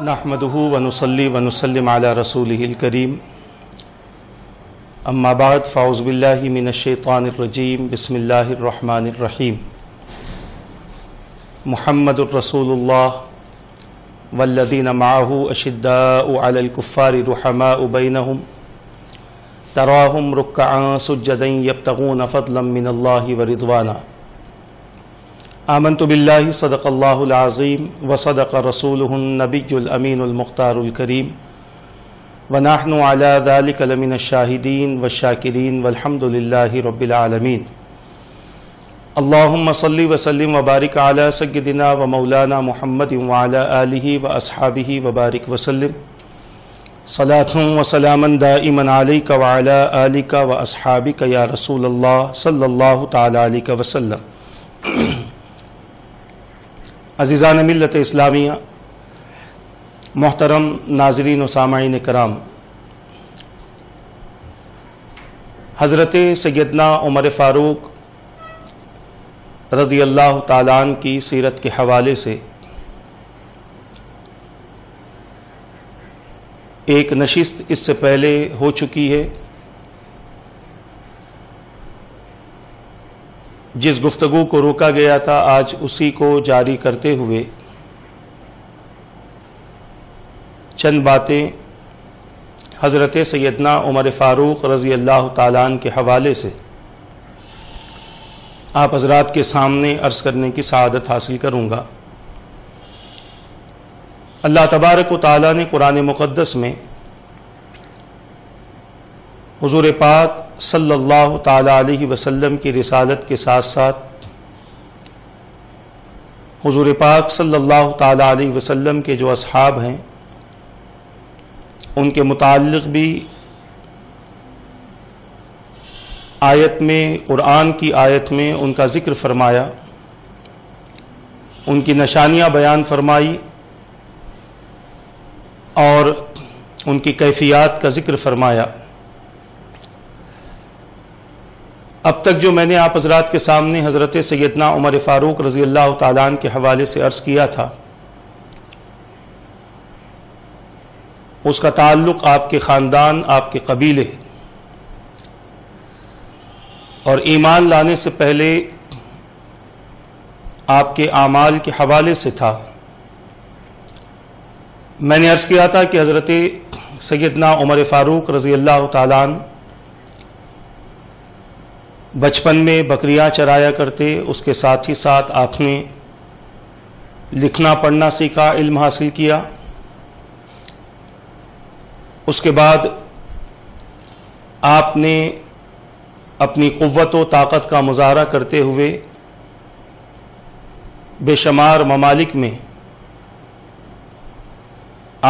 نحمدہ ونصلی ونسلم علی رسولہ الکریم اما بعد فاعوذ باللہ من الشیطان الرجیم بسم اللہ الرحمن الرحیم محمد الرسول اللہ والذین معہ اشداء علی الکفار رحماء بینہم تراہم رکعا سجدا یبتغون فضلا من اللہ ورضوانا آمنت باللہ صدق اللہ العظیم وصدق رسولہ النبی الامین المختار الکریم ونحن علی ذلک لمن الشاہدین والشاکرین والحمد للہ رب العالمین اللہم صلی وسلم وبارک علی سیدنا ومولانا محمد وعلی آلہ واصحابہ وبارک وسلم صلاۃ وسلاما دائما علیک وعلی آلک واصحابک یا رسول اللہ صلی اللہ تعالی علیہ وسلم۔ عزیزان ملت اسلامیہ، محترم ناظرین و سامعین کرام، حضرت سیدنا عمر فاروق رضی اللہ تعالیٰ عنہ کی سیرت کے حوالے سے ایک نشست اس سے پہلے ہو چکی ہے، جس گفتگو کو روکا گیا تھا آج اسی کو جاری کرتے ہوئے چند باتیں حضرت سیدنا عمر فاروق رضی اللہ تعالیٰ عنہ کے حوالے سے آپ حضرات کے سامنے عرض کرنے کی سعادت حاصل کروں گا۔ اللہ تبارک و تعالیٰ نے قرآن مقدس میں حضور پاک صلی اللہ تعالیٰ علیہ وسلم کی رسالت کے ساتھ ساتھ حضور پاک صلی اللہ تعالیٰ علیہ وسلم کے جو اصحاب ہیں ان کے متعلق بھی آیت میں، قرآن کی آیت میں ان کا ذکر فرمایا، ان کی نشانیاں بیان فرمائی اور ان کی کیفیات کا ذکر فرمایا۔ اب تک جو میں نے آپ حضرات کے سامنے حضرت سیدنا عمر فاروق رضی اللہ تعالیٰ عنہ کے حوالے سے عرض کیا تھا، اس کا تعلق آپ کے خاندان، آپ کے قبیلے اور ایمان لانے سے پہلے آپ کے اعمال کے حوالے سے تھا۔ میں نے عرض کیا تھا کہ حضرت سیدنا عمر فاروق رضی اللہ تعالیٰ عنہ بچپن میں بکریاں چرایا کرتے، اس کے ساتھ ہی ساتھ آپ نے لکھنا پڑھنا سیکھا، علم حاصل کیا۔ اس کے بعد آپ نے اپنی قوت و طاقت کا مظاہرہ کرتے ہوئے بے شمار ممالک میں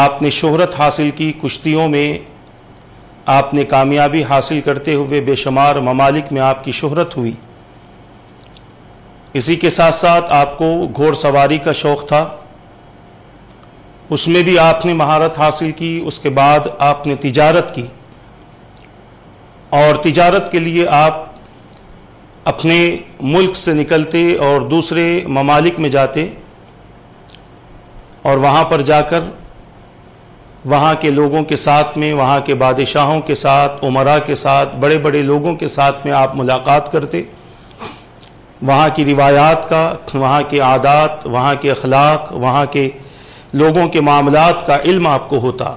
آپ نے شہرت حاصل کی، کشتیوں میں آپ نے کامیابی حاصل کرتے ہوئے بے شمار ممالک میں آپ کی شہرت ہوئی۔ اسی کے ساتھ ساتھ آپ کو گھوڑ سواری کا شوق تھا، اس میں بھی آپ نے مہارت حاصل کی۔ اس کے بعد آپ نے تجارت کی اور تجارت کے لیے آپ اپنے ملک سے نکلتے اور دوسرے ممالک میں جاتے اور وہاں پر جا کر وہاں کے لوگوں کے ساتھ میں، وہاں کے بادشاہوں کے ساتھ، امراء کے ساتھ، بڑے بڑے لوگوں کے ساتھ میں آپ ملاقات کرتے، وہاں کی روایات کا، وہاں کے عادات، وہاں کے اخلاق، وہاں کے لوگوں کے معاملات کا علم آپ کو ہوتا۔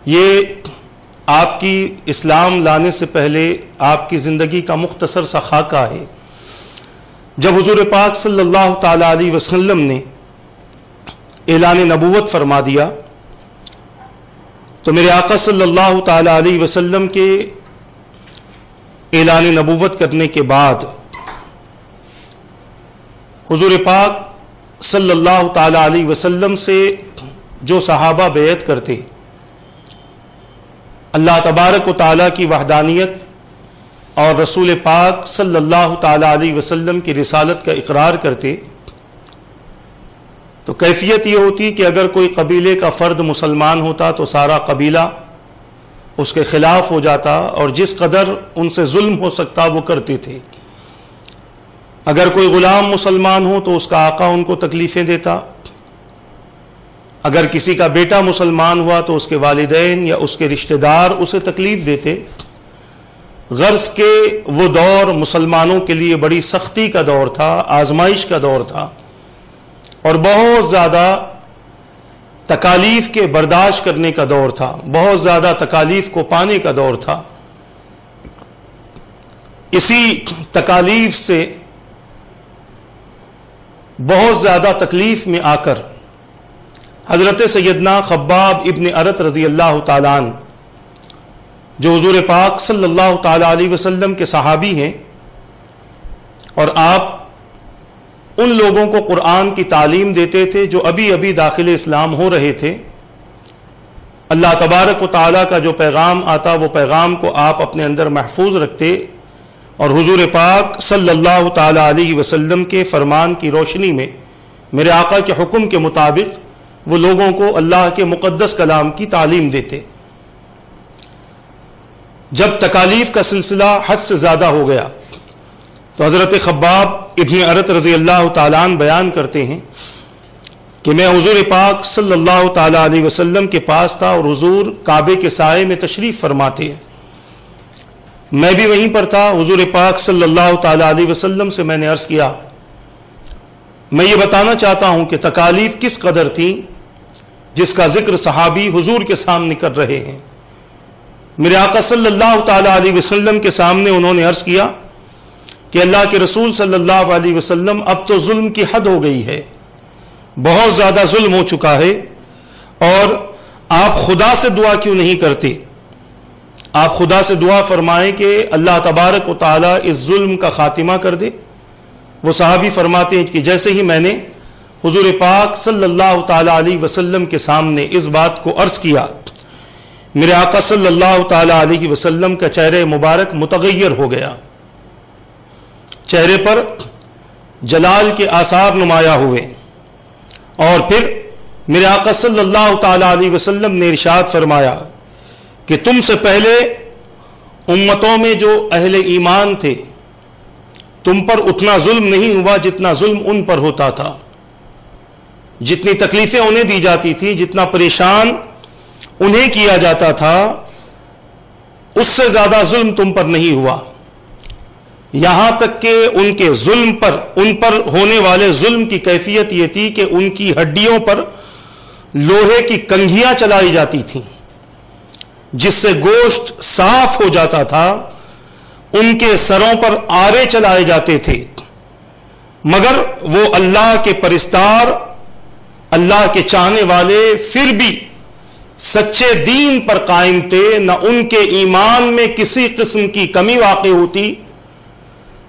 یہ آپ کی اسلام لانے سے پہلے آپ کی زندگی کا مختصر سا خاکہ ہے۔ جب حضور پاک صلی اللہ تعالیٰ علیہ وسلم نے اعلان نبوت فرما دیا تو میرے آقا صلی اللہ تعالیٰ علیہ وسلم کے اعلان نبوت کرنے کے بعد حضور پاک صلی اللہ تعالی علیہ وسلم سے جو صحابہ بیعت کرتے، اللہ تبارک و تعالیٰ کی وحدانیت اور رسول پاک صلی اللہ تعالی علیہ وسلم کی رسالت کا اقرار کرتے، تو کیفیت یہ ہوتی کہ اگر کوئی قبیلے کا فرد مسلمان ہوتا تو سارا قبیلہ اس کے خلاف ہو جاتا اور جس قدر ان سے ظلم ہو سکتا وہ کرتے تھے۔ اگر کوئی غلام مسلمان ہو تو اس کا آقا ان کو تکلیفیں دیتا، اگر کسی کا بیٹا مسلمان ہوا تو اس کے والدین یا اس کے رشتہ دار اسے تکلیف دیتے۔ غرض کہ وہ دور مسلمانوں کے لیے بڑی سختی کا دور تھا، آزمائش کا دور تھا، اور بہت زیادہ تکالیف کے برداشت کرنے کا دور تھا، بہت زیادہ تکالیف کو پانے کا دور تھا۔ اسی تکالیف سے بہت زیادہ تکلیف میں آ کر حضرت سیدنا خباب ابن ارت رضی اللہ تعالیٰ عنہ، جو حضور پاک صلی اللہ تعالیٰ علیہ وسلم کے صحابی ہیں، اور آپ ان لوگوں کو قرآن کی تعلیم دیتے تھے جو ابھی ابھی داخل اسلام ہو رہے تھے، اللہ تبارک و تعالیٰ کا جو پیغام آتا وہ پیغام کو آپ اپنے اندر محفوظ رکھتے، اور حضور پاک صلی اللہ تعالیٰ علیہ وسلم کے فرمان کی روشنی میں میرے آقا کے حکم کے مطابق وہ لوگوں کو اللہ کے مقدس کلام کی تعلیم دیتے۔ جب تکالیف کا سلسلہ حد سے زیادہ ہو گیا تو حضرت خباب ابن ارت رضی اللہ تعالیٰ عنہ بیان کرتے ہیں کہ میں حضور پاک صلی اللہ تعالیٰ علیہ وسلم کے پاس تھا اور حضور کعبے کے سائے میں تشریف فرماتے ہیں، میں بھی وہیں پر تھا۔ حضور پاک صلی اللہ تعالیٰ علیہ وسلم سے میں نے عرض کیا، میں یہ بتانا چاہتا ہوں کہ تکالیف کس قدر تھیں جس کا ذکر صحابی حضور کے سامنے کر رہے ہیں۔ میرے آقا صلی اللہ تعالیٰ علیہ وسلم کے سامنے انہوں نے عرض کیا کہ اللہ کے رسول صلی اللہ علیہ وسلم، اب تو ظلم کی حد ہو گئی ہے، بہت زیادہ ظلم ہو چکا ہے، اور آپ خدا سے دعا کیوں نہیں کرتے؟ آپ خدا سے دعا فرمائیں کہ اللہ تبارک و تعالیٰ اس ظلم کا خاتمہ کر دے۔ وہ صحابی فرماتے ہیں کہ جیسے ہی میں نے حضور پاک صلی اللہ تعالیٰ علیہ وسلم کے سامنے اس بات کو عرض کیا، میرے آقا صلی اللہ تعالیٰ علیہ وسلم کا چہرہ مبارک متغیر ہو گیا، چہرے پر جلال کے آثار نمایاں ہوئے، اور پھر میرے آقا صلی اللہ تعالیٰ علیہ وسلم نے ارشاد فرمایا کہ تم سے پہلے امتوں میں جو اہل ایمان تھے تم پر اتنا ظلم نہیں ہوا جتنا ظلم ان پر ہوتا تھا، جتنی تکلیفیں انہیں دی جاتی تھی، جتنا پریشان انہیں کیا جاتا تھا، اس سے زیادہ ظلم تم پر نہیں ہوا۔ یہاں تک کہ ان کے ظلم پر، ان پر ہونے والے ظلم کی کیفیت یہ تھی کہ ان کی ہڈیوں پر لوہے کی کنگھیاں چلائی جاتی تھیں جس سے گوشت صاف ہو جاتا تھا، ان کے سروں پر آرے چلائے جاتے تھے، مگر وہ اللہ کے پرستار، اللہ کے چاہنے والے پھر بھی سچے دین پر قائم تھے، نہ ان کے ایمان میں کسی قسم کی کمی واقع ہوتی،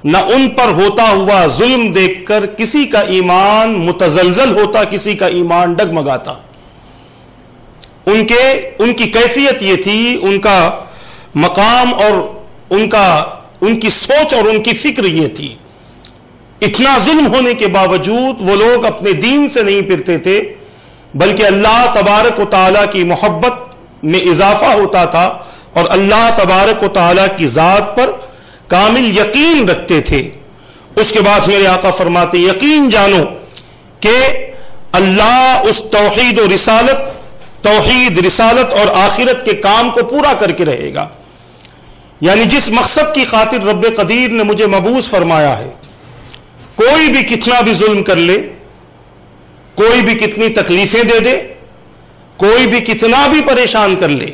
نہ ان پر ہوتا ہوا ظلم دیکھ کر کسی کا ایمان متزلزل ہوتا، کسی کا ایمان ڈگمگاتا۔ ان کی کیفیت یہ تھی، ان کا مقام اور ان کی سوچ اور ان کی فکر یہ تھی۔ اتنا ظلم ہونے کے باوجود وہ لوگ اپنے دین سے نہیں پھرتے تھے، بلکہ اللہ تبارک و تعالیٰ کی محبت میں اضافہ ہوتا تھا اور اللہ تبارک و تعالیٰ کی ذات پر کامل یقین رکھتے تھے۔ اس کے بعد میرے آقا فرماتے یقین جانو کہ اللہ اس توحید رسالت اور آخرت کے کام کو پورا کر کے رہے گا، یعنی جس مقصد کی خاطر رب قدیر نے مجھے مبعوث فرمایا ہے، کوئی بھی کتنا بھی ظلم کر لے، کوئی بھی کتنی تکلیفیں دے دے، کوئی بھی کتنا بھی پریشان کر لے،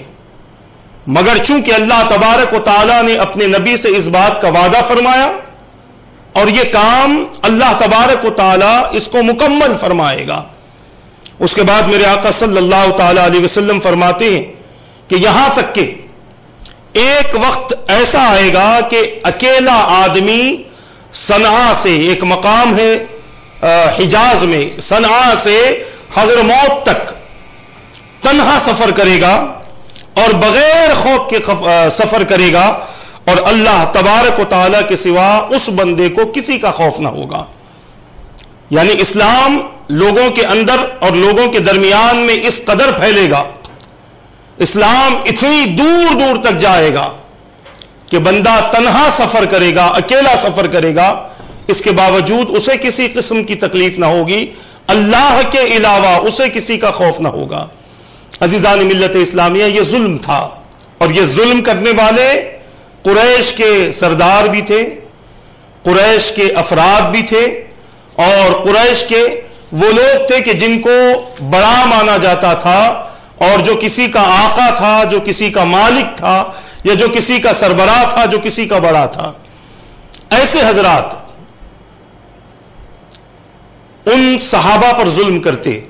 مگر چونکہ اللہ تبارک و تعالیٰ نے اپنے نبی سے اس بات کا وعدہ فرمایا اور یہ کام اللہ تبارک و تعالیٰ اس کو مکمل فرمائے گا۔ اس کے بعد میرے آقا صلی اللہ تعالیٰ علیہ وسلم فرماتے ہیں کہ یہاں تک کہ ایک وقت ایسا آئے گا کہ اکیلا آدمی صنعاء سے، ایک مقام ہے حجاز میں صنعاء سے حضرموت تک تنہا سفر کرے گا اور بغیر خوف کے سفر کرے گا، اور اللہ تبارک و تعالیٰ کے سوا اس بندے کو کسی کا خوف نہ ہوگا۔ یعنی اسلام لوگوں کے اندر اور لوگوں کے درمیان میں اس قدر پھیلے گا، اسلام اتنی دور دور تک جائے گا کہ بندہ تنہا سفر کرے گا، اکیلا سفر کرے گا، اس کے باوجود اسے کسی قسم کی تکلیف نہ ہوگی، اللہ کے علاوہ اسے کسی کا خوف نہ ہوگا۔ عزیزان ملت اسلامیہ، یہ ظلم تھا، اور یہ ظلم کرنے والے قریش کے سردار بھی تھے، قریش کے افراد بھی تھے، اور قریش کے وہ لوگ تھے کہ جن کو بڑا مانا جاتا تھا، اور جو کسی کا آقا تھا، جو کسی کا مالک تھا، یا جو کسی کا سربراہ تھا، جو کسی کا بڑا تھا، ایسے حضرات ان صحابہ پر ظلم کرتے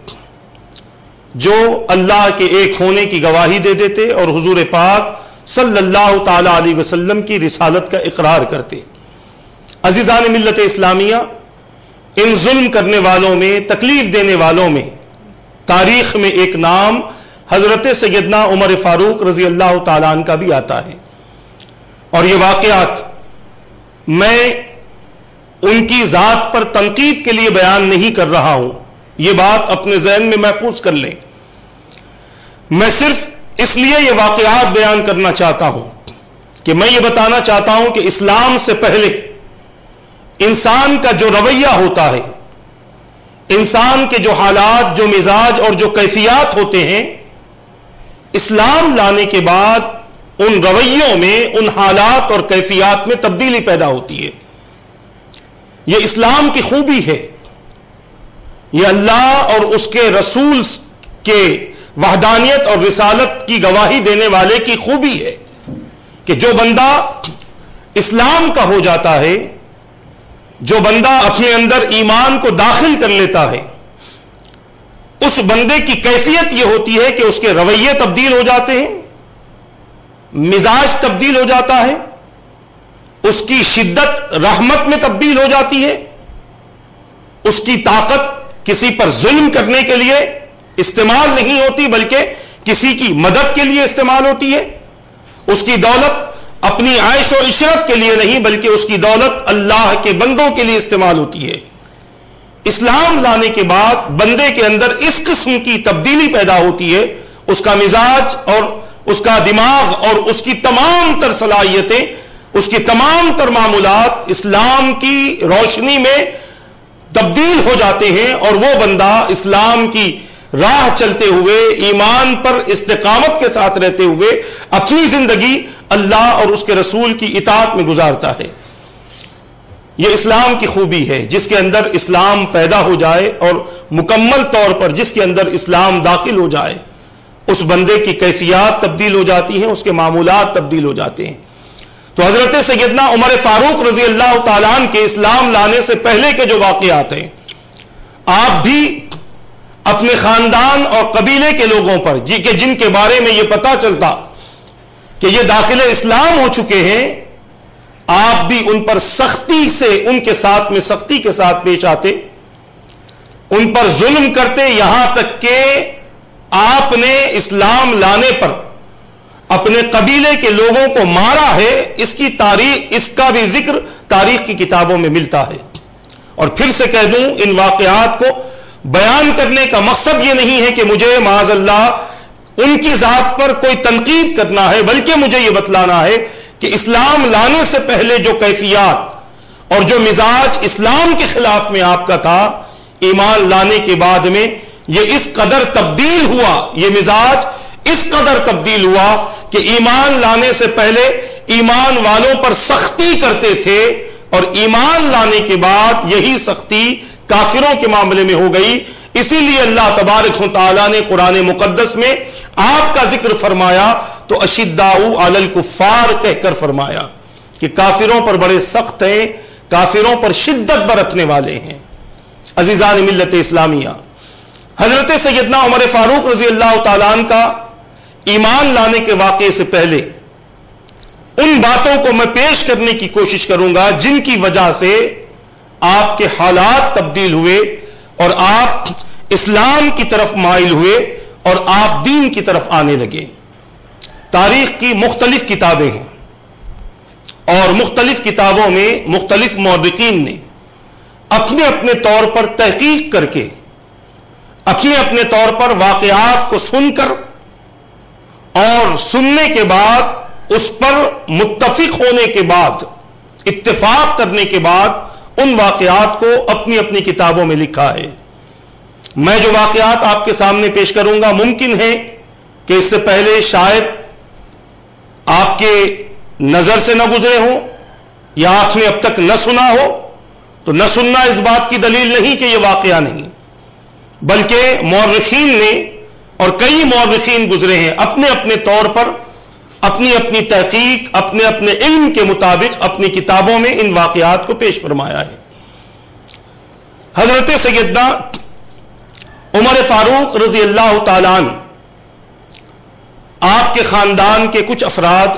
جو اللہ کے ایک ہونے کی گواہی دے دیتے اور حضور پاک صلی اللہ تعالی علیہ وسلم کی رسالت کا اقرار کرتے۔ عزیزان ملت اسلامیہ، ان ظلم کرنے والوں میں، تکلیف دینے والوں میں تاریخ میں ایک نام حضرت سیدنا عمر فاروق رضی اللہ تعالیٰ عنہ کا بھی آتا ہے، اور یہ واقعات میں ان کی ذات پر تنقید کے لیے بیان نہیں کر رہا ہوں، یہ بات اپنے ذہن میں محفوظ کر لیں۔ میں صرف اس لیے یہ واقعات بیان کرنا چاہتا ہوں کہ میں یہ بتانا چاہتا ہوں کہ اسلام سے پہلے انسان کا جو رویہ ہوتا ہے، انسان کے جو حالات، جو مزاج اور جو کیفیات ہوتے ہیں، اسلام لانے کے بعد ان رویوں میں، ان حالات اور کیفیات میں تبدیلی پیدا ہوتی ہے۔ یہ اسلام کی خوبی ہے، یہ اللہ اور اس کے رسول کے وحدانیت اور رسالت کی گواہی دینے والے کی خوبی ہے کہ جو بندہ اسلام کا ہو جاتا ہے، جو بندہ اپنے اندر ایمان کو داخل کر لیتا ہے، اس بندے کی کیفیت یہ ہوتی ہے کہ اس کے رویے تبدیل ہو جاتے ہیں، مزاج تبدیل ہو جاتا ہے، اس کی شدت رحمت میں تبدیل ہو جاتی ہے، اس کی طاقت کسی پر ظلم کرنے کے لیے استعمال نہیں ہوتی بلکہ کسی کی مدد کے لیے استعمال ہوتی ہے، اس کی دولت اپنی عیش و عشرت کے لیے نہیں بلکہ اس کی دولت اللہ کے بندوں کے لیے استعمال ہوتی ہے۔ اسلام لانے کے بعد بندے کے اندر اس قسم کی تبدیلی پیدا ہوتی ہے، اس کا مزاج اور اس کا دماغ اور اس کی تمام تر صلاحیتیں، اس کی تمام تر معمولات اسلام کی روشنی میں تبدیل ہو جاتے ہیں، اور وہ بندہ اسلام کی راہ چلتے ہوئے، ایمان پر استقامت کے ساتھ رہتے ہوئے اپنی زندگی اللہ اور اس کے رسول کی اطاعت میں گزارتا ہے۔ یہ اسلام کی خوبی ہے، جس کے اندر اسلام پیدا ہو جائے اور مکمل طور پر جس کے اندر اسلام داخل ہو جائے، اس بندے کی کیفیات تبدیل ہو جاتی ہیں، اس کے معمولات تبدیل ہو جاتے ہیں۔ تو حضرت سیدنا عمر فاروق رضی اللہ تعالیٰ عنہ کے اسلام لانے سے پہلے کے جو واقعات ہیں، آپ بھی اپنے خاندان اور قبیلے کے لوگوں پر جن کے بارے میں یہ پتا چلتا کہ یہ داخل اسلام ہو چکے ہیں، آپ بھی ان پر سختی سے، ان کے ساتھ میں سختی کے ساتھ پیش آتے، ان پر ظلم کرتے، یہاں تک کہ آپ نے اسلام لانے پر اپنے قبیلے کے لوگوں کو مارا ہے۔ اس کی تاریخ، اس کا بھی ذکر تاریخ کی کتابوں میں ملتا ہے۔ اور پھر سے کہہ دوں، ان واقعات کو بیان کرنے کا مقصد یہ نہیں ہے کہ مجھے معاذ اللہ ان کی ذات پر کوئی تنقید کرنا ہے، بلکہ مجھے یہ بتلانا ہے کہ اسلام لانے سے پہلے جو کیفیات اور جو مزاج اسلام کے خلاف میں آپ کا تھا، ایمان لانے کے بعد میں یہ اس قدر تبدیل ہوا، یہ مزاج اس قدر تبدیل ہوا کہ ایمان لانے سے پہلے ایمان والوں پر سختی کرتے تھے، اور ایمان لانے کے بعد یہی سختی کافروں کے معاملے میں ہو گئی۔ اسی لیے اللہ تبارک و تعالیٰ نے قرآن مقدس میں آپ کا ذکر فرمایا تو اشداء علی الکفار کہہ کر فرمایا کہ کافروں پر بڑے سخت ہیں، کافروں پر شدت برتنے والے ہیں۔ عزیزان ملت اسلامیہ، حضرت سیدنا عمر فاروق رضی اللہ تعالیٰ عنہ کا ایمان لانے کے واقعے سے پہلے ان باتوں کو میں پیش کرنے کی کوشش کروں گا جن کی وجہ سے آپ کے حالات تبدیل ہوئے اور آپ اسلام کی طرف مائل ہوئے اور آپ دین کی طرف آنے لگے۔ تاریخ کی مختلف کتابیں ہیں اور مختلف کتابوں میں مختلف مورخین نے اپنے اپنے طور پر تحقیق کر کے اپنے اپنے طور پر واقعات کو سن کر اور سننے کے بعد اس پر متفق ہونے کے بعد اتفاق کرنے کے بعد ان واقعات کو اپنی اپنی کتابوں میں لکھا ہے۔ میں جو واقعات آپ کے سامنے پیش کروں گا ممکن ہے کہ اس سے پہلے شاید آپ کے نظر سے نہ گزرے ہوں یا آپ نے اب تک نہ سنا ہو، تو نہ سننا اس بات کی دلیل نہیں کہ یہ واقعہ نہیں، بلکہ مورخین نے اور کئی مورخین گزرے ہیں اپنے اپنے طور پر اپنی اپنی تحقیق اپنے اپنے علم کے مطابق اپنی کتابوں میں ان واقعات کو پیش فرمایا ہے۔ حضرت سیدنا عمر فاروق رضی اللہ تعالیٰ عنہ، آپ کے خاندان کے کچھ افراد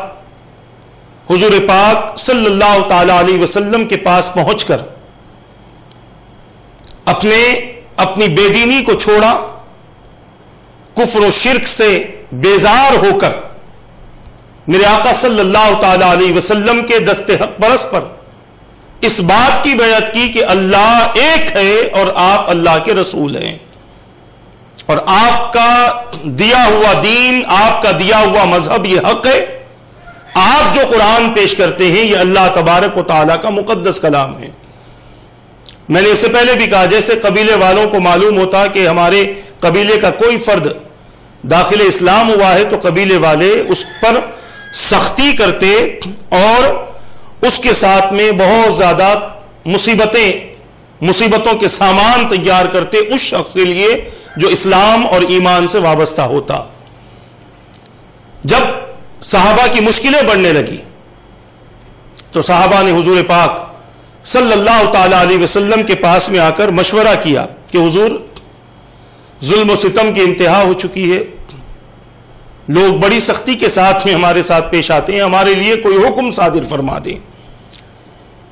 حضور پاک صلی اللہ تعالی علیہ وسلم کے پاس پہنچ کر اپنی بے دینی کو چھوڑا، کفر و شرک سے بیزار ہو کر میرے آقا صلی اللہ تعالی علیہ وسلم کے دست حق پرست پر اس بات کی بیعت کی کہ اللہ ایک ہے اور آپ اللہ کے رسول ہیں، اور آپ کا دیا ہوا دین، آپ کا دیا ہوا مذہب یہ حق ہے، آپ جو قرآن پیش کرتے ہیں یہ اللہ تبارک و تعالیٰ کا مقدس کلام ہے۔ میں نے اس سے پہلے بھی کہا جیسے قبیلے والوں کو معلوم ہوتا کہ ہمارے قبیلے کا کوئی فرد داخل اسلام ہوا ہے تو قبیلے والے اس پر سختی کرتے اور اس کے ساتھ میں بہت زیادہ مصیبتوں کے سامان تیار کرتے اس شخص کے لیے جو اسلام اور ایمان سے وابستہ ہوتا۔ جب صحابہ کی مشکلیں بڑھنے لگی تو صحابہ نے حضور پاک صلی اللہ تعالی علیہ وسلم کے پاس میں آ کر مشورہ کیا کہ حضور ظلم و ستم کی انتہا ہو چکی ہے، لوگ بڑی سختی کے ساتھ میں ہمارے ساتھ پیش آتے ہیں، ہمارے لیے کوئی حکم صادر فرما دیں۔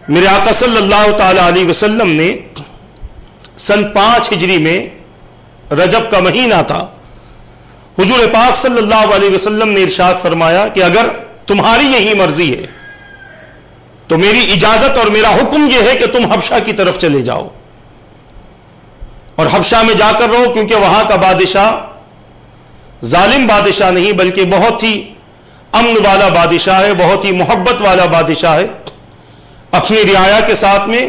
میرے آقا صلی اللہ تعالی علیہ وسلم نے سن 5 ہجری میں رجب کا مہینہ تھا، حضور پاک صلی اللہ علیہ وسلم نے ارشاد فرمایا کہ اگر تمہاری یہی مرضی ہے تو میری اجازت اور میرا حکم یہ ہے کہ تم حبشہ کی طرف چلے جاؤ اور حبشہ میں جا کر رہو، کیونکہ وہاں کا بادشاہ ظالم بادشاہ نہیں بلکہ بہت ہی امن والا بادشاہ ہے، بہت ہی محبت والا بادشاہ ہے، اپنی رعایا کے ساتھ میں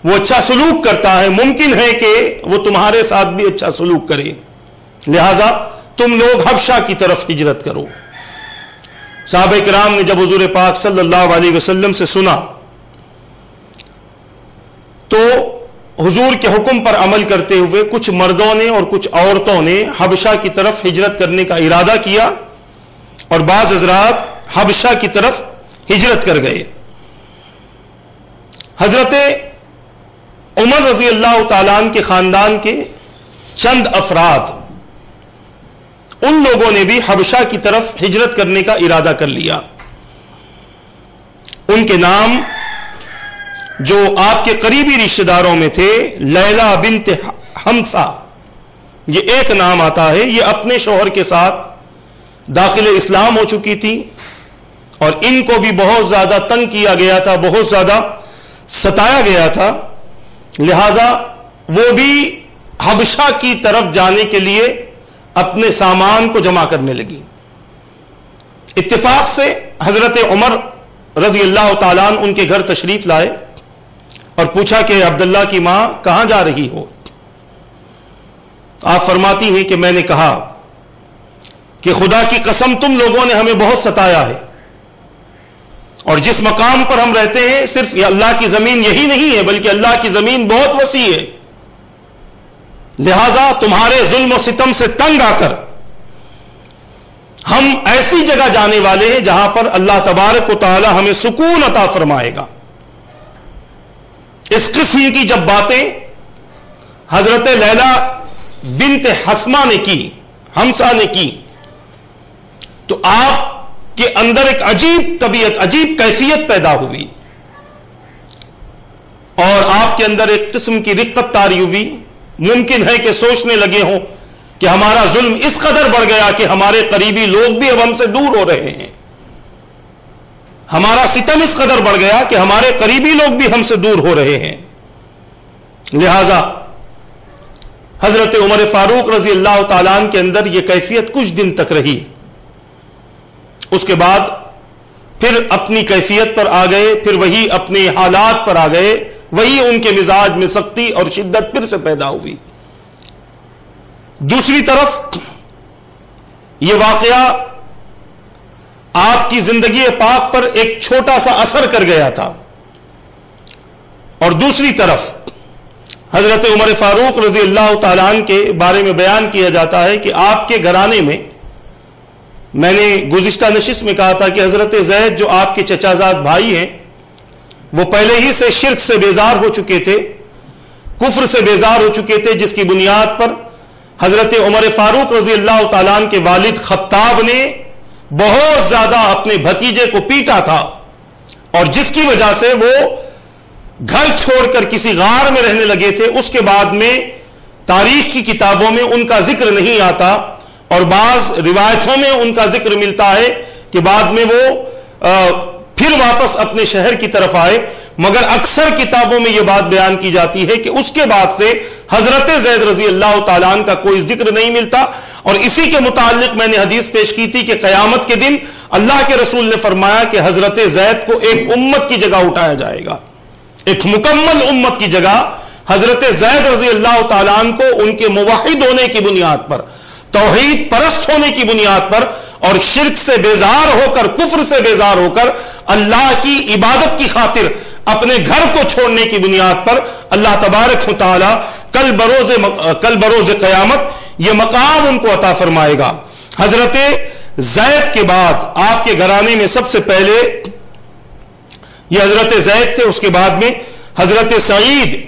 وہ اچھا سلوک کرتا ہے، ممکن ہے کہ وہ تمہارے ساتھ بھی اچھا سلوک کرے، لہذا تم لوگ حبشہ کی طرف ہجرت کرو۔ صحابہ کرام نے جب حضور پاک صلی اللہ علیہ وسلم سے سنا تو حضور کے حکم پر عمل کرتے ہوئے کچھ مردوں نے اور کچھ عورتوں نے حبشہ کی طرف ہجرت کرنے کا ارادہ کیا اور بعض حضرات حبشہ کی طرف ہجرت کر گئے۔ حضرت عمر رضی اللہ تعالیٰ عنہ کے خاندان کے چند افراد، ان لوگوں نے بھی حبشہ کی طرف ہجرت کرنے کا ارادہ کر لیا۔ ان کے نام جو آپ کے قریبی رشتہ داروں میں تھے، لیلہ بنت حمزہ، یہ ایک نام آتا ہے، یہ اپنے شوہر کے ساتھ داخل اسلام ہو چکی تھی اور ان کو بھی بہت زیادہ تنگ کیا گیا تھا، بہت زیادہ ستایا گیا تھا، لہذا وہ بھی حبشہ کی طرف جانے کے لیے اپنے سامان کو جمع کرنے لگی۔ اتفاق سے حضرت عمر رضی اللہ تعالیٰ عنہ ان کے گھر تشریف لائے اور پوچھا کہ عبداللہ کی ماں کہاں جا رہی ہو؟ آپ فرماتی ہیں کہ میں نے کہا کہ خدا کی قسم تم لوگوں نے ہمیں بہت ستایا ہے اور جس مقام پر ہم رہتے ہیں صرف اللہ کی زمین یہی نہیں ہے بلکہ اللہ کی زمین بہت وسیع ہے، لہذا تمہارے ظلم و ستم سے تنگ آ کر ہم ایسی جگہ جانے والے ہیں جہاں پر اللہ تبارک و تعالی ہمیں سکون عطا فرمائے گا۔ اس قسم کی جب باتیں حضرت لیلہ بنت حمزہ نے کی تو آپ کے اندر ایک عجیب طبیعت، عجیب کیفیت پیدا ہوئی اور آپ کے اندر ایک قسم کی رقت طاری ہوئی. ممکن ہے کہ سوچنے لگے ہوں کہ ہمارا ظلم اس قدر بڑھ گیا کہ ہمارے قریبی لوگ بھی اب ہم سے دور ہو رہے ہیں. ہمارا ستم اس قدر بڑھ گیا کہ ہمارے قریبی لوگ بھی ہم سے دور ہو رہے ہیں. لہذا حضرت عمر فاروق رضی اللہ تعالیٰ عنہ کے اندر یہ کیفیت کچھ دن تک رہی. اس کے بعد پھر اپنی کیفیت پر آ گئے, پھر وہی اپنے حالات پر آ گئے, وہی ان کے مزاج میں سختی اور شدت پھر سے پیدا ہوئی. دوسری طرف یہ واقعہ آپ کی زندگی پاک پر ایک چھوٹا سا اثر کر گیا تھا, اور دوسری طرف حضرت عمر فاروق رضی اللہ تعالیٰ عنہ کے بارے میں بیان کیا جاتا ہے کہ آپ کے گھرانے میں نے گزشتہ نشست میں کہا تھا کہ حضرت زید جو آپ کے چچا زاد بھائی ہیں وہ پہلے ہی سے شرک سے بیزار ہو چکے تھے, کفر سے بیزار ہو چکے تھے, جس کی بنیاد پر حضرت عمر فاروق رضی اللہ تعالیٰ عنہ کے والد خطاب نے بہت زیادہ اپنے بھتیجے کو پیٹا تھا, اور جس کی وجہ سے وہ گھر چھوڑ کر کسی غار میں رہنے لگے تھے. اس کے بعد میں تاریخ کی کتابوں میں ان کا ذکر نہیں آتا, اور بعض روایتوں میں ان کا ذکر ملتا ہے کہ بعد میں وہ پھر واپس اپنے شہر کی طرف آئے, مگر اکثر کتابوں میں یہ بات بیان کی جاتی ہے کہ اس کے بعد سے حضرت زید رضی اللہ تعالیٰ عنہ کا کوئی ذکر نہیں ملتا. اور اسی کے متعلق میں نے حدیث پیش کی تھی کہ قیامت کے دن اللہ کے رسول نے فرمایا کہ حضرت زید کو ایک امت کی جگہ اٹھایا جائے گا, ایک مکمل امت کی جگہ حضرت زید رضی اللہ تعالیٰ عنہ کو ان کے موحد ہونے کی بنیاد پر, توحید پرست ہونے کی بنیاد پر, اور شرک سے بیزار ہو کر, کفر سے بیزار ہو کر اللہ کی عبادت کی خاطر اپنے گھر کو چھوڑنے کی بنیاد پر اللہ تبارک و تعالی کل بروز قیامت یہ مقام ان کو عطا فرمائے گا. حضرت زید کے بعد آپ کے گھرانے میں سب سے پہلے یہ حضرت زید تھے, اس کے بعد میں حضرت سعید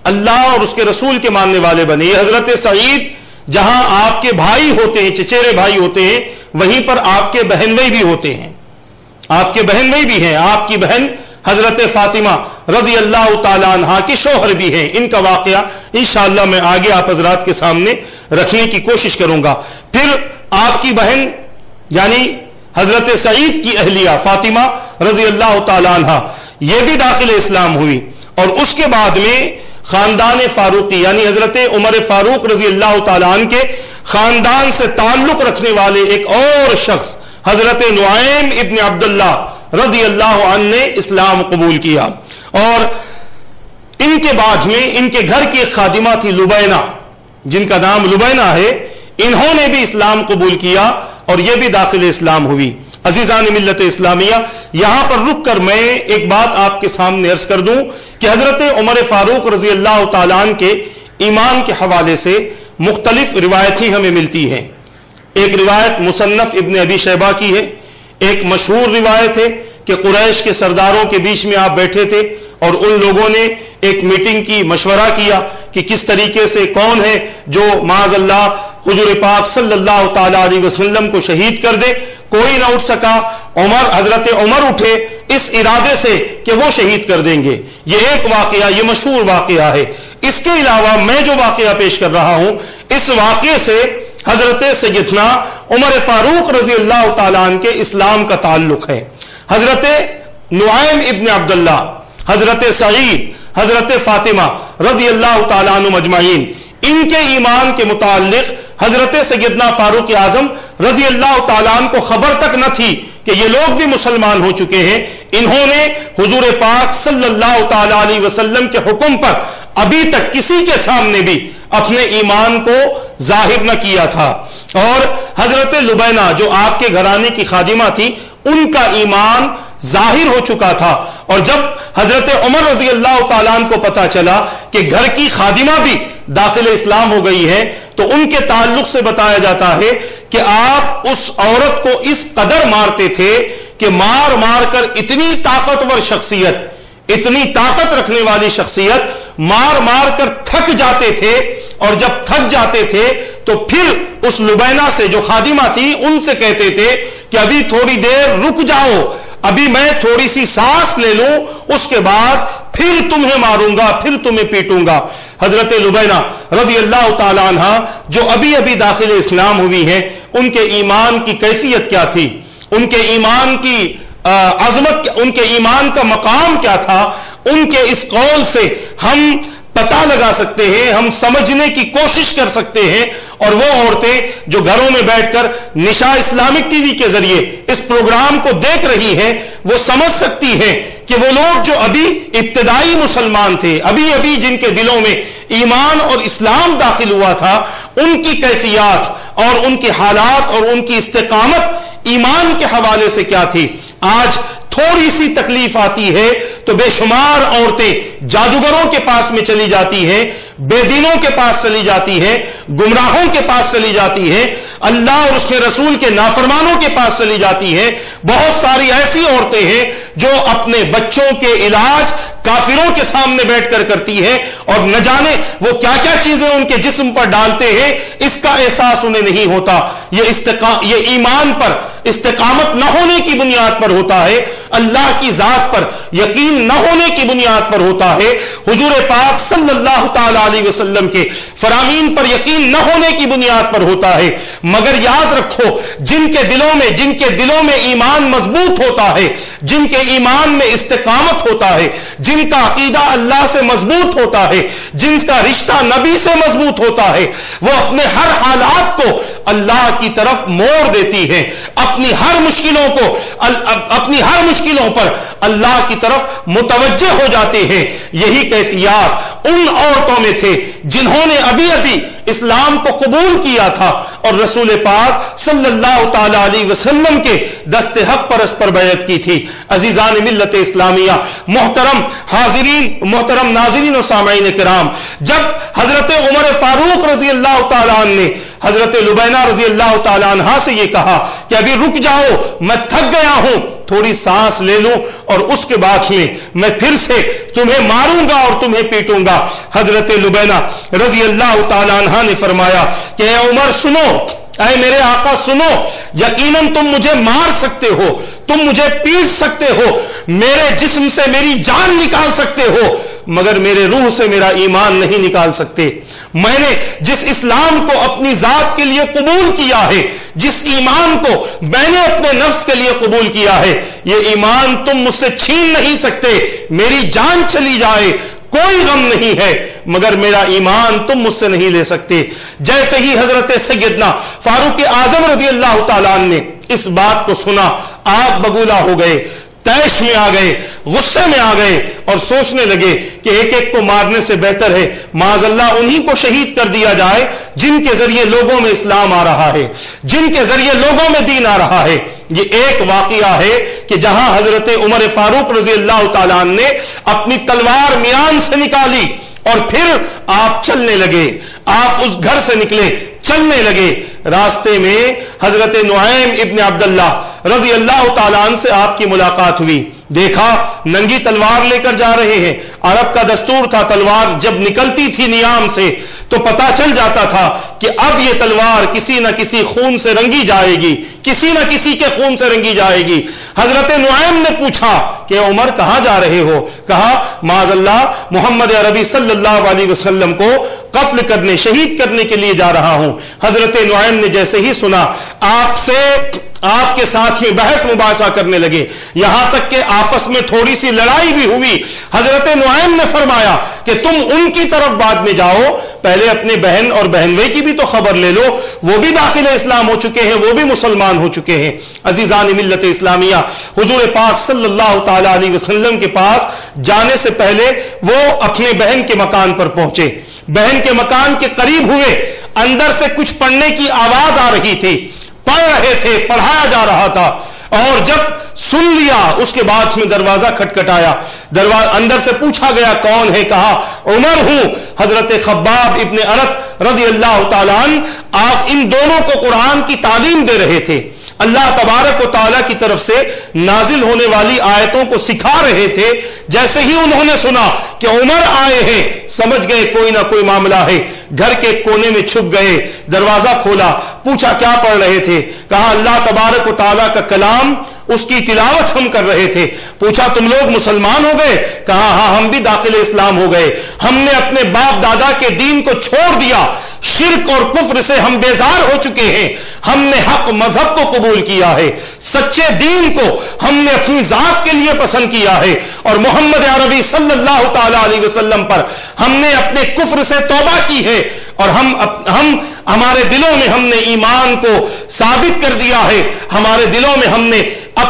اللہ اور اس کے رسول کے ماننے والے بنے. یہ حضرت سعید جہاں آپ کے بھائی ہوتے ہیں, چچیرے بھائی ہوتے ہیں, وہیں پر آپ کے بہن بھائی بھی ہوتے ہیں, آپ کے بہن بھائی بھی ہیں. آپ کی بہن حضرت فاطمہ رضی اللہ تعالیٰ عنہ کے شوہر بھی ہیں. ان کا واقعہ انشاءاللہ میں آگے آپ حضرات کے سامنے رکھنے کی کوشش کروں گا. پھر آپ کی بہن یعنی حضرت سعید کی اہلیہ فاطمہ رضی اللہ تعالیٰ عنہ یہ بھی داخل اسلام ہوئی, اور اس کے بعد میں خاندان فاروقی یعنی حضرت عمر فاروق رضی اللہ تعالیٰ عنہ کے خاندان سے تعلق رکھنے والے ایک اور شخص حضرت نعیم ابن عبداللہ رضی اللہ عنہ نے اسلام قبول کیا. اور ان کے بعد میں ان کے گھر کی ایک خادمہ تھی لبینہ, جن کا نام لبینہ ہے, انہوں نے بھی اسلام قبول کیا اور یہ بھی داخل اسلام ہوئی. عزیزان ملت اسلامیہ, یہاں پر رک کر میں ایک بات آپ کے سامنے عرض کر دوں کہ حضرت عمر فاروق رضی اللہ تعالیٰ عنہ کے ایمان کے حوالے سے مختلف روایتیں ہمیں ملتی ہیں. ایک روایت مصنف ابن ابی شیبہ کی ہے, ایک مشہور روایت ہے کہ قریش کے سرداروں کے بیچ میں آپ بیٹھے تھے اور ان لوگوں نے ایک میٹنگ کی, مشورہ کیا کہ کس طریقے سے کون ہے جو معاذ اللہ حضور پاک صلی اللہ تعالیٰ علیہ وسلم کو شہید کر دے. کوئی نہ اٹھ سکا, حضرت عمر اٹھے اس ارادے سے کہ وہ شہید کر دیں گے. یہ ایک واقعہ, یہ مشہور واقعہ ہے. اس کے علاوہ میں جو واقعہ پیش کر رہا ہوں اس واقعے سے حضرت سیدنا عمر فاروق رضی اللہ تعالیٰ عنہ کے اسلام کا تعلق ہے. حضرت نعیم ابن عبداللہ, حضرت سعید, حضرت فاطمہ رضی اللہ تعالیٰ عنہ مجمعین, ان کے ایمان کے متعلق حضرت سیدنا فاروق اعظم رضی اللہ تعالیٰ عنہ کو خبر تک نہ تھی کہ یہ لوگ بھی مسلمان ہو چکے ہیں. انہوں نے حضور پاک صلی اللہ تعالیٰ علیہ وسلم کے حکم پر ابھی تک کسی کے سامنے بھی اپنے ایمان کو ظاہر نہ کیا تھا. اور حضرت لبینہ جو آپ کے گھرانے کی خادمہ تھی, ان کا ایمان ظاہر ہو چکا تھا. اور جب حضرت عمر رضی اللہ تعالیٰ عنہ کو پتا چلا کہ گھر کی خادمہ بھی داخل اسلام ہو گئی ہے, تو ان کے تعلق سے بتایا جاتا ہے کہ آپ اس عورت کو اس قدر مارتے تھے کہ مار مار کر اتنی طاقتور شخصیت, اتنی طاقت رکھنے والی شخصیت مار مار کر تھک جاتے تھے. اور جب تھک جاتے تھے تو پھر اس لبینہ سے جو خادمہ تھی ان سے کہتے تھے کہ ابھی تھوڑی دیر رک جاؤ, ابھی میں تھوڑی سی سانس لے لوں, اس کے بعد پھر تمہیں ماروں گا، پھر تمہیں پیٹوں گا۔ حضرت لبینہ رضی اللہ تعالی عنہ جو ابھی ابھی داخل اسلام ہوئی ہیں، ان کے ایمان کی کیفیت کیا تھی، ان کے ایمان کی عظمت، ان کے ایمان کا مقام کیا تھا، ان کے اس قول سے ہم پتہ لگا سکتے ہیں، ہم سمجھنے کی کوشش کر سکتے ہیں۔ اور وہ عورتیں جو گھروں میں بیٹھ کر نشا اسلامک ٹی وی کے ذریعے اس پروگرام کو دیکھ رہی ہیں، وہ سمجھ سکتی ہیں کہ وہ لوگ جو ابھی ابتدائی مسلمان تھے، ابھی ابھی جن کے دلوں میں ایمان اور اسلام داخل ہوا تھا، ان کی کیفیات اور ان کے حالات اور ان کی استقامت ایمان کے حوالے سے کیا تھی۔ آج تھوڑی سی تکلیف آتی ہے تو بے شمار عورتیں جادوگروں کے پاس میں چلی جاتی ہیں، بے دینوں کے پاس چلی جاتی ہیں، گمراہوں کے پاس چلی جاتی ہیں، اللہ اور اس کے رسول کے نافرمانوں کے پاس چلی جاتی ہیں۔ بہت ساری ایسی عورتیں ہیں جو اپنے بچوں کے علاج کافروں کے سامنے بیٹھ کر کرتی ہیں، اور نہ جانے وہ کیا کیا چیزیں ان کے جسم پر ڈالتے ہیں، اس کا احساس انہیں نہیں ہوتا۔ یہ ایمان پر استقامت نہ ہونے کی بنیاد پر ہوتا ہے، اللہ کی ذات پر یقین نہ ہونے کی بنیاد پر ہوتا ہے، حضور پاک صلی اللہ تعالی علیہ وسلم کے فرامین پر یقین نہ ہونے کی بنیاد پر ہوتا ہے۔ مگر یاد رکھو، جن کے دلوں میں ایمان مضبوط ہوتا ہے، جن کے ایمان میں استقامت ہوتا ہے، جن کا عقیدہ اللہ سے مضبوط ہوتا ہے، جن کا رشتہ نبی سے مضبوط ہوتا ہے، وہ اپنے ہر حالات کو اللہ کی طرف موڑ دیتی ہے، اپنی ہر مشکلوں پر اللہ کی طرف متوجہ ہو جاتے ہیں۔ یہی کیفیات ان عورتوں میں تھے جنہوں نے ابھی ابھی اسلام کو قبول کیا تھا اور رسول پاک صلی اللہ تعالی علیہ وسلم کے دست حق پر اس پر بیعت کی تھی۔ عزیزان ملت اسلامیہ، محترم حاضرین، محترم ناظرین و سامعین کرام، جب حضرت عمر فاروق رضی اللہ تعالی عنہ نے حضرت لبینہ رضی اللہ تعالی عنہ سے یہ کہا کہ ابھی رک جاؤ، میں تھک گیا ہوں، تھوڑی سانس لے لوں اور اس کے بعد میں پھر سے تمہیں ماروں گا اور تمہیں پیٹوں گا، حضرت لبینہ رضی اللہ تعالی عنہ نے فرمایا کہ اے عمر سنو، اے میرے آقا سنو، یقیناً تم مجھے مار سکتے ہو، تم مجھے پیٹ سکتے ہو، میرے جسم سے میری جان نکال سکتے ہو، مگر میرے روح سے میرا ایمان نہیں نکال سکتے۔ میں نے جس اسلام کو اپنی ذات کے لیے قبول کیا ہے، جس ایمان کو میں نے اپنے نفس کے لیے قبول کیا ہے، یہ ایمان تم مجھ سے چھین نہیں سکتے، میری جان چلی جائے کوئی غم نہیں ہے، مگر میرا ایمان تم مجھ سے نہیں لے سکتے۔ جیسے ہی حضرت سیدنا فاروق اعظم رضی اللہ تعالیٰ عنہ نے اس بات کو سنا، آگ بگولا ہو گئے، تیش میں آ گئے، غصے میں آ گئے اور سوچنے لگے کہ ایک ایک کو مارنے سے بہتر ہے معاذ اللہ انہی کو شہید کر دیا جائے جن کے ذریعے لوگوں میں اسلام آ رہا ہے، جن کے ذریعے لوگوں میں دین آ رہا ہے۔ یہ ایک واقعہ ہے کہ جہاں حضرت عمر فاروق رضی اللہ تعالیٰ عنہ نے اپنی تلوار میان سے نکالی اور پھر آپ چلنے لگے، آپ اس گھر سے نکلے، چلنے لگے، راستے میں حضرت نعیم ابن عبداللہ رضی اللہ تعالیٰ عنہ سے آپ کی ملاقات ہوئی، دیکھا ننگی تلوار لے کر جا رہے ہیں۔ عرب کا دستور تھا، تلوار جب نکلتی تھی نیام سے تو پتا چل جاتا تھا کہ اب یہ تلوار کسی نہ کسی خون سے رنگی جائے گی، کسی نہ کسی کے خون سے رنگی جائے گی۔ حضرت نعیم نے پوچھا کہ عمر کہاں جا رہے ہو؟ کہا معاذ اللہ محمد عربی صلی اللہ علیہ وسلم کو قتل کرنے، شہید کرنے کے لیے جا رہا ہوں۔ حضرت نعیم نے جیسے ہی سنا آپ کے ساتھ میں بحث مباحثہ کرنے لگے، یہاں تک کہ آپس میں تھوڑی سی لڑائی بھی ہوئی۔ حضرت نعیم نے فرمایا کہ تم ان کی طرف بعد میں جاؤ، پہلے اپنے بہن اور بہنوئی کی بھی تو خبر لے لو، وہ بھی داخل اسلام ہو چکے ہیں، وہ بھی مسلمان ہو چکے ہیں۔ عزیزان ملت اسلامیہ، حضور پاک صلی اللہ تعالی علیہ وسلم کے پاس جانے سے پہلے وہ اپنے بہن کے مکان پر پہنچے، بہن کے مکان کے قریب ہوئے، اندر سے کچھ پڑھنے کی آواز آ رہی تھی، پڑھ رہے تھے، پڑھایا جا رہا تھا، اور جب سن لیا اس کے بعد میں دروازہ کھٹکھٹایا، اندر سے پوچھا گیا کون ہے؟ کہا عمر ہوں۔ حضرت خباب ابن ارت رضی اللہ تعالیٰ عنہ آپ ان دونوں کو قرآن کی تعلیم دے رہے تھے، اللہ تبارک و تعالیٰ کی طرف سے نازل ہونے والی آیتوں کو سکھا رہے تھے۔ جیسے ہی انہوں نے سنا کہ عمر آئے ہیں، سمجھ گئے کوئی نہ کوئی معاملہ ہے، گھر کے کونے میں چھپ گئے، دروازہ کھولا، پوچھا کیا پڑھ رہے تھے؟ کہا اللہ تبارک و تعالیٰ کا کلام اس کی تلاوت ہم کر رہے تھے. پوچھا تم لوگ مسلمان ہو گئے؟ کہا ہاں ہم بھی داخل اسلام ہو گئے. ہم نے اپنے باپ دادا کے دین کو چھوڑ دیا, شرک اور کفر سے ہم بیزار ہو چکے ہیں. ہم نے حق مذہب کو قبول کیا ہے, سچے دین کو ہم نے اپنی ذات کے لیے پسند کیا ہے, اور محمد عربی صلی اللہ تعالی علیہ وسلم پر ہم نے اپنے کفر سے توبہ کی ہے, اور ہم ہمارے دلوں میں ہم نے ایمان کو ثابت کر دیا ہے. ہمارے دلوں میں ہم نے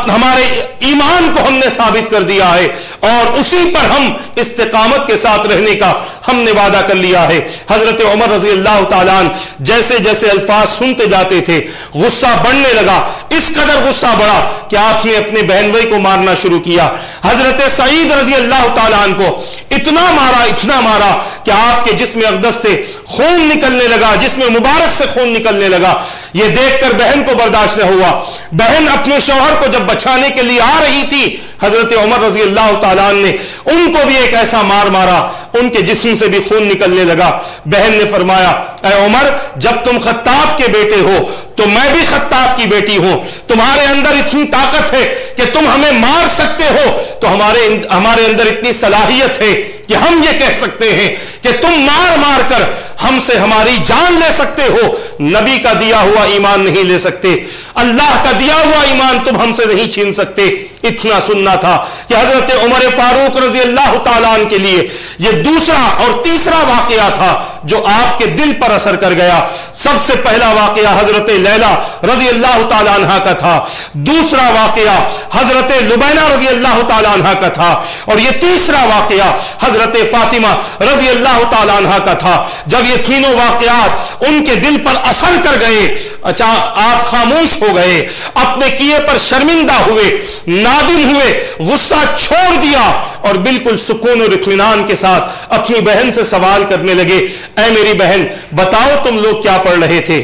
ہمارے ایمان کو ہم نے ثابت کر دیا ہے, اور اسی پر ہم استقامت کے ساتھ رہنے کا ہم نے وعدہ کر لیا ہے. حضرت عمر رضی اللہ تعالیٰ عنہ جیسے جیسے الفاظ سنتے جاتے تھے غصہ بڑھنے لگا. اس قدر غصہ بڑھا کہ آپ نے اپنے بہن بھائی کو مارنا شروع کیا. حضرت سعید رضی اللہ تعالیٰ عنہ کو اتنا مارا کہ آپ کے جسم اقدس سے خون نکلنے لگا, جسم مبارک سے خون نکلنے لگا. یہ دیکھ کر بہن کو برداشت نہ ہوا. بہن اپنے شوہر کو جب بچانے کے لیے آ رہی تھی, حضرت عمر رضی اللہ تعالیٰ عنہ نے ان کو بھی ایک ایسا مارا, ان کے جسم سے بھی خون نکلنے لگا. بہن نے فرمایا اے عمر, جب تم خطاب کے بیٹے ہو تو میں بھی خطاب کی بیٹی ہوں. تمہارے اندر اتنی طاقت ہے کہ تم ہمیں مار سکتے ہو, تو ہمارے اندر اتنی صلاحیت ہے کہ ہم یہ کہہ سکتے ہیں کہ تم مار کر ہم سے ہماری جان لے سکتے ہو, نبی کا دیا ہوا ایمان نہیں لے سکتے, اللہ کا دیا ہوا ایمان تم ہم سے نہیں چھین سکتے. اتنا سننا تھا کہ حضرت عمر فاروق رضی اللہ تعالیٰ عنہ کے لیے یہ دوسرا اور تیسرا واقعہ تھا جو آپ کے دل پر اثر کر گیا. سب سے پہلا واقعہ حضرت لیلا رضی اللہ تعالیٰ عنہ کا تھا, دوسرا واقعہ حضرت لبینہ رضی اللہ تعالیٰ عنہ کا تھا, اور یہ تیسرا واقعہ حضرت فاطمہ رضی اللہ تعالیٰ عنہ کا تھا. جب یہ تینوں واقعات ان کے دل پر اثر کر گئے, آپ خاموش ہو گئے, اپنے کیے پر شرمندہ ہوئے, نادم ہوئے, غصہ چھوڑ دیا, اور بالکل سکون اور اطمینان کے ساتھ اپنی بہن سے سوال کرنے لگے, اے میری بہن بتاؤ تم لوگ کیا پڑھ رہے تھے,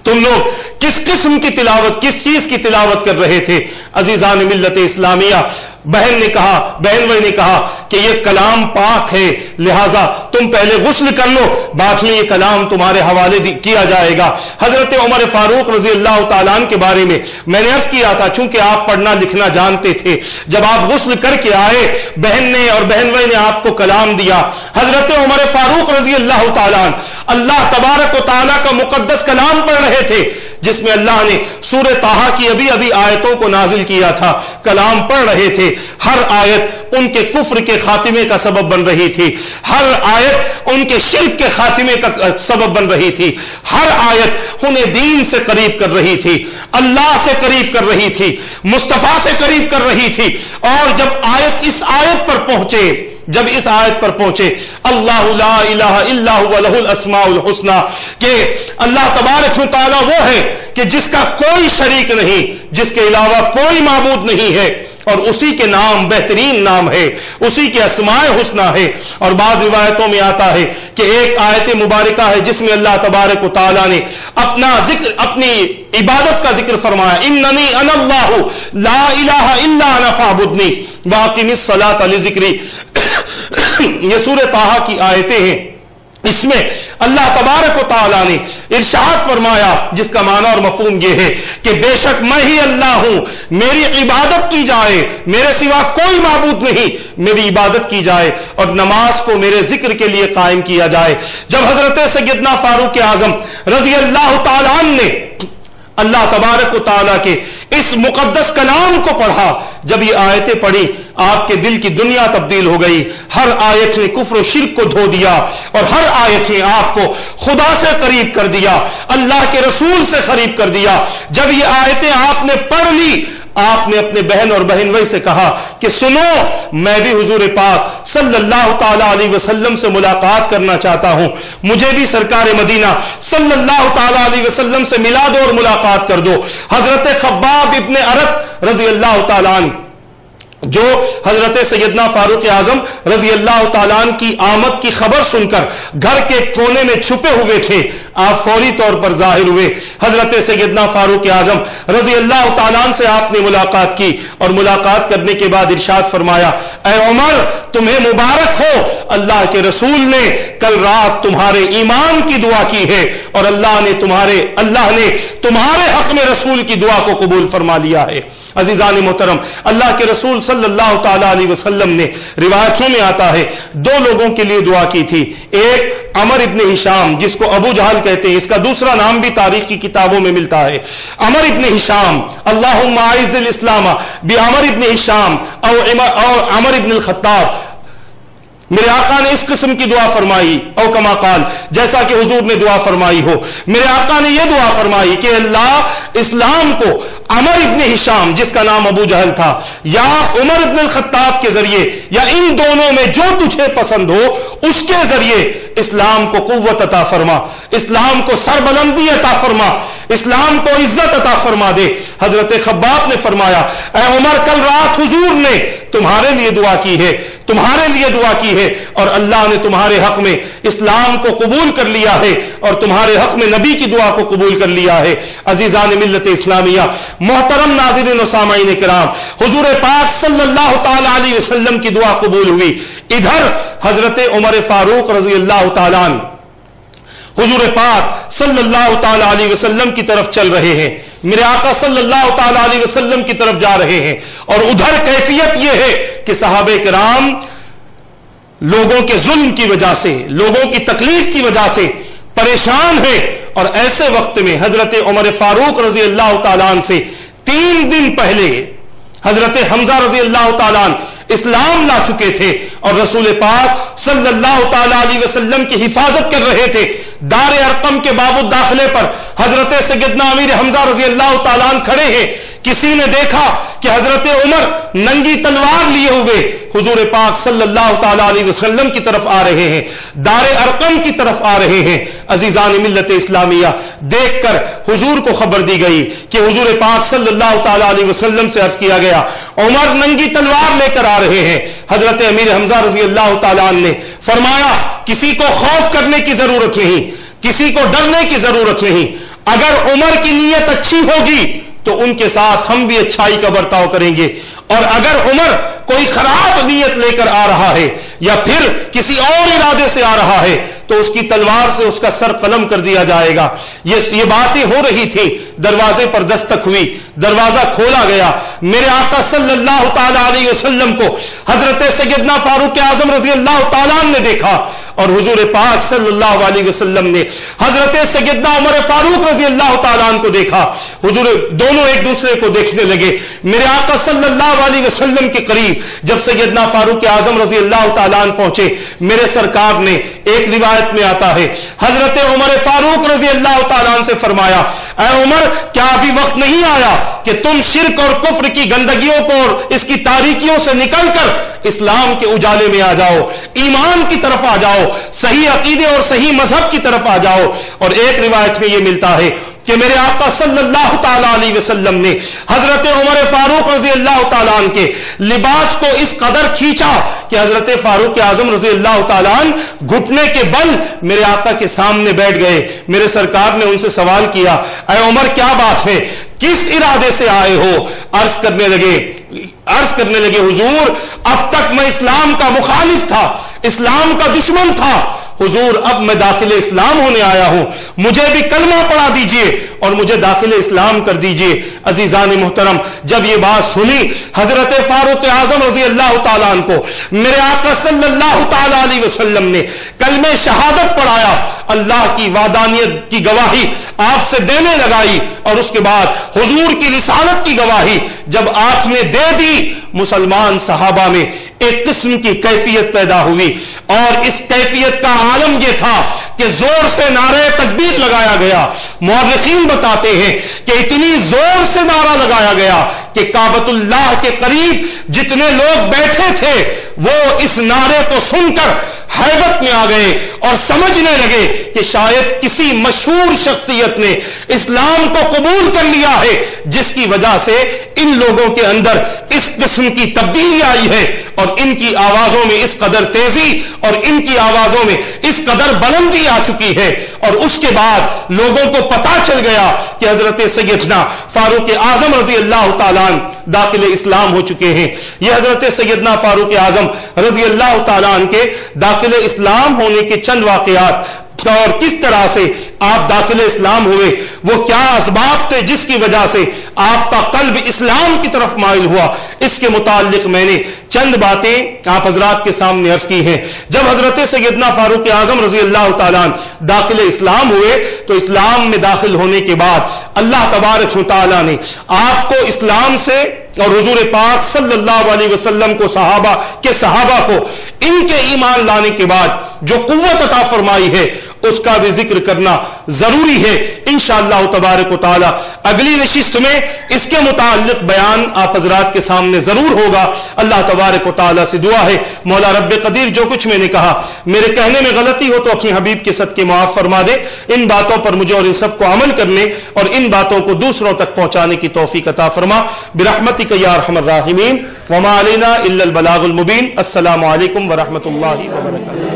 تم لوگ کس قسم کی تلاوت, کس چیز کی تلاوت کر رہے تھے؟ عزیزان ملت اسلامیہ, بہن بھائی نے کہا کہ یہ کلام پاک ہے, لہذا تم پہلے غسل کر لو, بعد میں یہ کلام تمہارے حوالے کیا جائے گا. حضرت عمر فاروق رضی اللہ تعالیٰ عنہ کے بارے میں نے عرض کیا تھا, چونکہ آپ پڑھنا لکھنا جانتے تھے, جب آپ غسل کر کے آئے بہن نے اور بہن بھائی نے آپ کو کلام دیا. حضرت عمر فاروق رضی اللہ تعالیٰ عنہ اللہ تبارک و تعالیٰ کا مقدس کلام پڑھ رہے تھے, جس میں اللہ نے سورہ طٰہٰ کی ابھی آیتوں کو نازل کیا تھا. کلام پڑھ رہے تھے, ہر آیت ان کے کفر کے خاتمے کا سبب بن رہی تھی, ہر آیت ان کے شرک کے خاتمے کا سبب بن رہی تھی, ہر آیت انہیں دین سے قریب کر رہی تھی, اللہ سے قریب کر رہی تھی, مصطفیٰ سے قریب کر رہی تھی. اور جب اس آیت پر پہنچے اللہ لا الہ الا هو له الاسماء الحسنى, کہ اللہ تبارک و تعالی وہ ہے کہ جس کا کوئی شریک نہیں, جس کے علاوہ کوئی معبود نہیں ہے, اور اسی کے نام بہترین نام ہے, اسی کے اسماء حسنہ ہے. اور بعض روایتوں میں آتا ہے کہ ایک آیت مبارکہ ہے جس میں اللہ تبارک و تعالی نے اپنی عبادت کا ذکر فرمایا, اننی انا اللہ لا الہ الا انا فاعبدنی واقم الصلاۃ لذکری. یہ سورہ طٰہٰ کی آیتیں ہیں. اس میں اللہ تبارک و تعالیٰ نے ارشاد فرمایا, جس کا معنی اور مفہوم یہ ہے کہ بے شک میں ہی اللہ ہوں, میری عبادت کی جائے, میرے سوا کوئی معبود نہیں, میری عبادت کی جائے, اور نماز کو میرے ذکر کے لیے قائم کیا جائے. جب حضرت سیدنا فاروق اعظم رضی اللہ تعالیٰ عنہ نے اللہ تبارک و تعالیٰ کے اس مقدس کلام کو پڑھا, جب یہ آیتیں پڑھی آپ کے دل کی دنیا تبدیل ہو گئی. ہر آیت نے کفر و شرک کو دھو دیا, اور ہر آیت نے آپ کو خدا سے قریب کر دیا, اللہ کے رسول سے قریب کر دیا. جب یہ آیتیں آپ نے پڑھ لی, آپ نے اپنے بہن اور بہن بھائی سے کہا کہ سنو, میں بھی حضور پاک صلی اللہ تعالی علیہ وسلم سے ملاقات کرنا چاہتا ہوں, مجھے بھی سرکار مدینہ صلی اللہ تعالی علیہ وسلم سے ملا دو اور ملاقات کر دو. حضرت خباب ابن ارت رضی اللہ تعالیٰ عنہ, جو حضرت سیدنا فاروق اعظم رضی اللہ تعالیٰ عنہ کی آمد کی خبر سن کر گھر کے کونے میں چھپے ہوئے تھے, آپ فوری طور پر ظاہر ہوئے. حضرت سیدنا فاروق اعظم رضی اللہ تعالیٰ عنہ سے آپ نے ملاقات کی, اور ملاقات کرنے کے بعد ارشاد فرمایا, اے عمر تمہیں مبارک ہو, اللہ کے رسول نے کل رات تمہارے ایمان کی دعا کی ہے, اور اللہ نے تمہارے حق میں رسول کی دعا کو قبول فرما لیا ہے. عزیزان محترم، اللہ کے رسول صلی اللہ تعالی علیہ وسلم نے روایتوں میں آتا ہے 2 لوگوں کے لیے دعا کی تھی. ایک عمر ابن ہشام جس کو ابو جہل کہتے ہیں، اس کا دوسرا نام بھی تاریخ کی کتابوں میں ملتا ہے. عمر ابن ہشام، اللہم اعز الاسلام بعمر ابن ہشام اور عمر ابن الخطاب. میرے آقا نے اس قسم کی دعا فرمائی، او کما قال، جیسا کہ حضور نے دعا فرمائی ہو. میرے آقا نے یہ دعا فرمائی کہ اللہ اسلام کو عمر ابن ہشام جس کا نام ابو جہل تھا یا عمر ابن الخطاب کے ذریعے یا ان دونوں میں جو تجھے پسند ہو اس کے ذریعے اسلام کو قوت عطا فرما، اسلام کو سربلندی عطا فرما، اسلام کو عزت عطا فرما دے. حضرت خباب نے فرمایا اے عمر، کل رات حضور نے تمہارے لیے دعا کی ہے، تمہارے لیے دعا کی ہے، اور اللہ نے تمہارے حق میں اسلام کو قبول کر لیا ہے اور تمہارے حق میں نبی کی دعا کو قبول کر لیا ہے. عزیزان ملت اسلامیہ، محترم ناظرین و سامعین کرام، حضور پاک صلی اللہ تعالی علیہ وسلم کی دعا قبول ہوئی. ادھر حضرت عمر فاروق رضی اللہ تعالیٰ عنہ حضور پاک صلی اللہ تعالی علیہ وسلم کی طرف چل رہے ہیں، میرے آقا صلی اللہ تعالی علیہ وسلم کی طرف جا رہے ہیں، اور ادھر کیفیت یہ ہے کہ صحابہ کرام لوگوں کے ظلم کی وجہ سے، لوگوں کی تکلیف کی وجہ سے پریشان ہیں. اور ایسے وقت میں حضرت عمر فاروق رضی اللہ تعالیٰ عنہ سے 3 دن پہلے حضرت حمزہ رضی اللہ تعالیٰ عنہ اسلام لا چکے تھے اور رسول پاک صلی اللہ تعالی علیہ وسلم کی حفاظت کر رہے تھے. دار ارقم کے باب الداخلے پر حضرت سیدنا امیر حمزہ رضی اللہ تعالیٰ عنہ کھڑے ہیں. کسی نے دیکھا کہ حضرت عمر ننگی تلوار لیے ہوئے حضور پاک صلی اللہ تعالی علیہ وسلم کی طرف آ رہے ہیں، دار ارقم کی طرف آ رہے ہیں. عزیزان ملت اسلامیہ، دیکھ کر حضور کو خبر دی گئی کہ حضور پاک صلی اللہ تعالی علیہ وسلم سے عرض کیا گیا عمر ننگی تلوار لے کر آ رہے ہیں. حضرت امیر حمزہ رضی اللہ تعالیٰ عنہ نے فرمایا کسی کو خوف کرنے کی ضرورت نہیں، کسی کو ڈرنے کی ضرورت نہیں. اگر عمر کی نیت اچھی ہوگی تو ان کے ساتھ ہم بھی اچھائی کا برتاؤ کریں گے، اور اگر عمر کوئی خراب نیت لے کر آ رہا ہے یا پھر کسی اور ارادے سے آ رہا ہے تو اس کی تلوار سے اس کا سر قلم کر دیا جائے گا. یہ باتیں ہو رہی تھی. دروازے پر دستک ہوئی، دروازہ کھولا گیا. میرے آقا صلی اللہ تعالی علیہ وسلم کو حضرت سیدنا فاروق اعظم رضی اللہ تعالیٰ عنہ نے دیکھا، اور حضور پاک صلی اللہ علیہ وسلم نے حضرت سیدنا عمر فاروق رضی اللہ تعالیٰ عنہ کو دیکھا. حضور دونوں ایک دوسرے کو دیکھنے لگے. میرے آقا صلی اللہ علیہ وسلم کے قریب جب سیدنا فاروق اعظم رضی اللہ تعالیٰ عنہ پہنچے، میرے سرکار نے، ایک روایت میں آتا ہے، حضرت عمر فاروق رضی اللہ تعالیٰ عنہ سے فرمایا اے عمر، کیا ابھی وقت نہیں آیا کہ تم شرک اور کفر کی گندگیوں کو اور اس کی تاریکیوں سے نکل کر اسلام کے اجالے میں آ جاؤ، ایمان کی طرف آ جاؤ، صحیح عقیدے اور صحیح مذہب کی طرف آ جاؤ. اور ایک روایت میں یہ ملتا ہے کہ میرے آقا صلی اللہ تعالی علیہ وسلم نے حضرت عمر فاروق رضی اللہ تعالیٰ عنہ کے لباس کو اس قدر کھینچا کہ حضرت فاروق اعظم رضی اللہ تعالیٰ عنہ گھٹنے کے بل میرے آقا کے سامنے بیٹھ گئے. میرے سرکار نے ان سے سوال کیا اے عمر کیا بات ہے، کس ارادے سے آئے ہو؟ عرض کرنے لگے حضور اب تک میں اسلام کا مخالف تھا، اسلام کا دشمن تھا، حضور اب میں داخل اسلام ہونے آیا ہوں، مجھے بھی کلمہ پڑھا دیجئے اور مجھے داخل اسلام کر دیجئے. عزیزان محترم، جب یہ بات سنی حضرت فاروق اعظم رضی اللہ تعالیٰ عنہ کو میرے آقا صلی اللہ تعالیٰ علیہ وسلم نے کلمہ شہادت پڑھایا، اللہ کی وحدانیت کی گواہی آپ سے دینے لگائی، اور اس کے بعد حضور کی رسالت کی گواہی جب آپ نے دے دی، مسلمان صحابہ میں ایک قسم کی کیفیت پیدا ہوئی. اور اس کیفیت کا عالم یہ تھا کہ زور سے نعرہ تکبیر لگایا گیا. مورخین بتاتے ہیں کہ اتنی زور سے نعرہ لگایا گیا کہ کعبۃ اللہ کے قریب جتنے لوگ بیٹھے تھے وہ اس نعرے کو سن کر حیبت میں آ گئے اور سمجھنے لگے کہ شاید کسی مشہور شخصیت نے اسلام کو قبول کر لیا ہے، جس کی وجہ سے ان لوگوں کے اندر اس قسم کی تبدیلی آئی ہے، اور ان کی آوازوں میں اس قدر تیزی اور ان کی آوازوں میں اس قدر بلندی آ چکی ہے. اور اس کے بعد لوگوں کو پتا چل گیا کہ حضرت سیدنا فاروق اعظم رضی اللہ تعالیٰ عنہ داخل اسلام ہو چکے ہیں. یہ حضرت سیدنا فاروق اعظم رضی اللہ تعالیٰ عنہ کے داخل اسلام ہونے کے چند واقعات اور کس طرح سے آپ داخل اسلام ہوئے، وہ کیا اسباب تھے جس کی وجہ سے آپ کا قلب اسلام کی طرف مائل ہوا، اس کے متعلق میں نے چند باتیں آپ حضرات کے سامنے عرض کی ہیں۔ جب حضرت سیدنا فاروق اعظم رضی اللہ تعالیٰ عنہ داخل اسلام ہوئے تو اسلام میں داخل ہونے کے بعد اللہ تبارک و تعالیٰ نے آپ کو اسلام سے اور حضور پاک صلی اللہ علیہ وسلم کو صحابہ کو ان کے ایمان لانے کے بعد جو قوت عطا فرمائی ہے اس کا بھی ذکر کرنا ضروری ہے۔ انشاءاللہ تبارک و تعالی اگلی نشست میں اس کے متعلق بیان آپ حضرات کے سامنے ضرور ہوگا۔ اللہ تبارک و تعالی سے دعا ہے مولا رب قدیر جو کچھ میں نے کہا میرے کہنے میں غلطی ہو تو اپنی حبیب کے صدقے معاف فرما دے، ان باتوں پر مجھے اور ان سب کو عمل کرنے اور ان باتوں کو دوسروں تک پہنچانے کی توفیق عطا فرما برحمتک یا ارحم الراحمین، وما علینا الا البلاغ المبین۔ السلام علیکم ورحمۃ اللہ وبرکاتہ۔